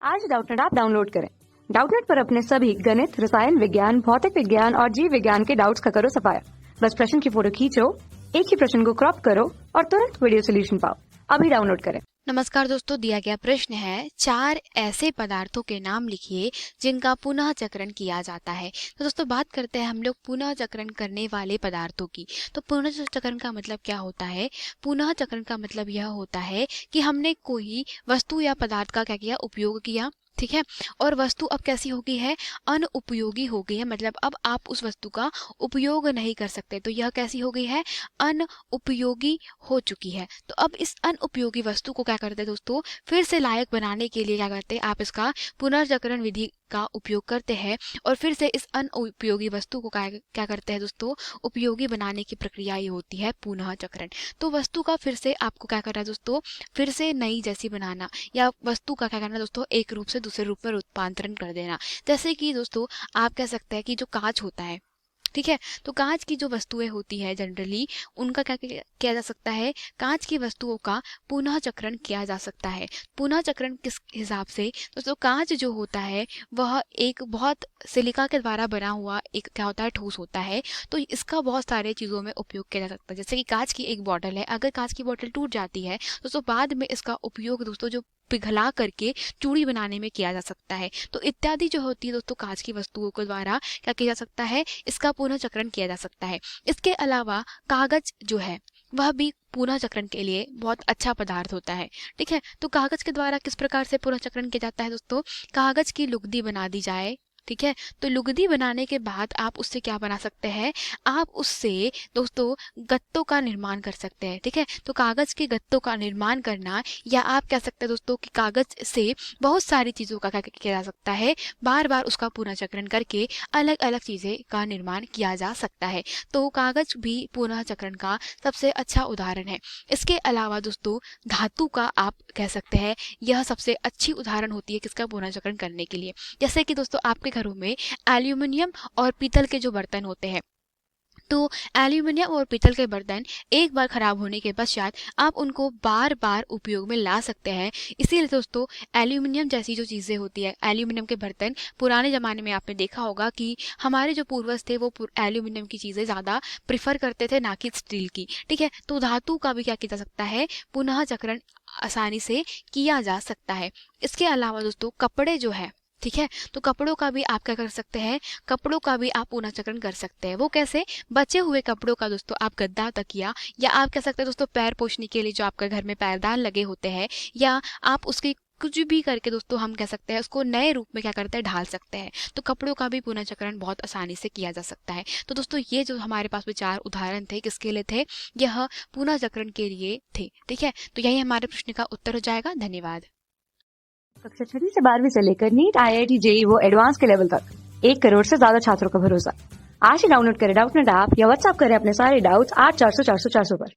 आज Doubtnut app download करें। Doubtnut पर अपने सभी गणित, रसायन विज्ञान, भौतिक विज्ञान और जीव विज्ञान के डाउट्स का करो सफाया। बस प्रश्न की फोटो खींचो, एक ही प्रश्न को क्रॉप करो और तुरंत वीडियो सोल्यूशन पाओ। अभी डाउनलोड करें। नमस्कार दोस्तों, दिया गया प्रश्न है 4 ऐसे पदार्थों के नाम लिखिए जिनका पुनः चक्रण किया जाता है। तो दोस्तों बात करते हैं हम लोग पुनः चक्रण करने वाले पदार्थों की। तो पुनः चक्रण का मतलब क्या होता है? पुनः चक्रण का मतलब यह होता है कि हमने कोई वस्तु या पदार्थ का क्या किया, उपयोग किया, ठीक है, और वस्तु अब कैसी हो गई है, अनुपयोगी हो गई है। मतलब अब आप उस वस्तु का उपयोग नहीं कर सकते, तो यह कैसी हो गई है, अनुपयोगी हो चुकी है। तो अब इस अनुपयोगी वस्तु को क्या करते हैं दोस्तों, फिर से लायक बनाने के लिए क्या करते हैं, आप इसका पुनर्चक्रण विधि का उपयोग करते हैं और फिर से इस अनुपयोगी वस्तु को क्या करते हैं दोस्तों, उपयोगी बनाने की प्रक्रिया ये होती है पुनः चक्रण। तो वस्तु का फिर से आपको क्या करना है दोस्तों, फिर से नई जैसी बनाना, या वस्तु का क्या करना है दोस्तों, एक रूप से दूसरे रूप में रूपांतरण कर देना। जैसे कि दोस्तों आप कह सकते हैं कि जो कांच होता है, ठीक है, तो कांच की जो वस्तुएं होती है जनरली उनका क्या किया जा सकता है, कांच की वस्तुओं का पुनः चक्रण किया जा सकता है। पुनः चक्रण किस हिसाब से दोस्तों, कांच जो होता है वह एक बहुत सिलिका के द्वारा बना हुआ एक क्या होता है, ठोस होता है। तो इसका बहुत सारे चीज़ों में उपयोग किया जा सकता है। जैसे कि कांच की एक बॉटल है, अगर कांच की बॉटल टूट जाती है दोस्तों, बाद में इसका उपयोग दोस्तों जो पिघला करके चूड़ी बनाने में किया जा सकता है। तो इत्यादि जो होती है दोस्तों कांच की वस्तुओं के द्वारा क्या किया जा सकता है, इसका पुनः चक्रण किया जा सकता है। इसके अलावा कागज जो है वह भी पुनः चक्रण के लिए बहुत अच्छा पदार्थ होता है, ठीक है। तो कागज के द्वारा किस प्रकार से पुनः चक्रण किया जाता है दोस्तों, कागज की लुगदी बना दी जाए, ठीक है, तो लुगदी बनाने के बाद आप उससे क्या बना सकते हैं, आप उससे दोस्तों गत्तों का निर्माण कर सकते हैं, ठीक है। तो कागज के गत्तों का निर्माण करना, या आप कह सकते हैं दोस्तों कि कागज से बहुत सारी चीज़ों का क्या किया जा सकता है, बार बार उसका पुनः चक्रण करके अलग अलग चीज़ें का निर्माण किया जा सकता है। तो कागज भी पुनः चक्रण का सबसे अच्छा उदाहरण है। इसके अलावा दोस्तों धातु का आप कह सकते हैं यह सबसे अच्छी उदाहरण होती है किसका, पुनः चक्रण करने के लिए। जैसे कि दोस्तों आपके घरों में एल्यूमिनियम और पीतल के जो बर्तन होते हैं, तो एल्यूमिनियम और पीतल के बर्तन एक बार खराब होने के पश्चात आप उनको बार बार उपयोग में ला सकते हैं। इसीलिए दोस्तों एल्यूमिनियम जैसी जो चीज़ें होती है, एल्यूमिनियम के बर्तन, पुराने ज़माने में आपने देखा होगा कि हमारे जो पूर्वज थे वो एल्यूमिनियम की चीज़ें ज़्यादा प्रिफर करते थे, ना कि स्टील की, ठीक है। तो धातु का भी क्या किया जा सकता है, पुनः चक्रण आसानी से किया जा सकता है। इसके अलावा दोस्तों कपड़े जो है, ठीक है, तो कपड़ों का भी आप क्या कर सकते हैं, कपड़ों का भी आप पुनः चक्रण कर सकते हैं। वो कैसे, बचे हुए कपड़ों का दोस्तों आप गद्दा, तकिया, या आप कह सकते हैं दोस्तों पैर पोछने के लिए जो आपके घर में पैरदान लगे होते हैं, या आप उसकी कुछ भी करके दोस्तों हम कह सकते हैं उसको नए रूप में क्या करते हैं, ढाल सकते हैं। तो कपड़ों का भी पुनः चक्रण बहुत आसानी से किया जा सकता है। तो दोस्तों ये जो हमारे पास विचार उदाहरण थे किसके लिए थे, यह पुनः चक्रण के लिए थे, ठीक है। तो यही हमारे प्रश्न का उत्तर हो जाएगा। धन्यवाद। कक्षा 6 से 12वीं से लेकर नीट, IIT, JEE वो एडवांस के लेवल तक 1 करोड़ से ज्यादा छात्रों का भरोसा। आज ही डाउनलोड करें डाउटनेट ऐप या व्हाट्सएप करें अपने सारे डाउट्स 8400 400 400 पर।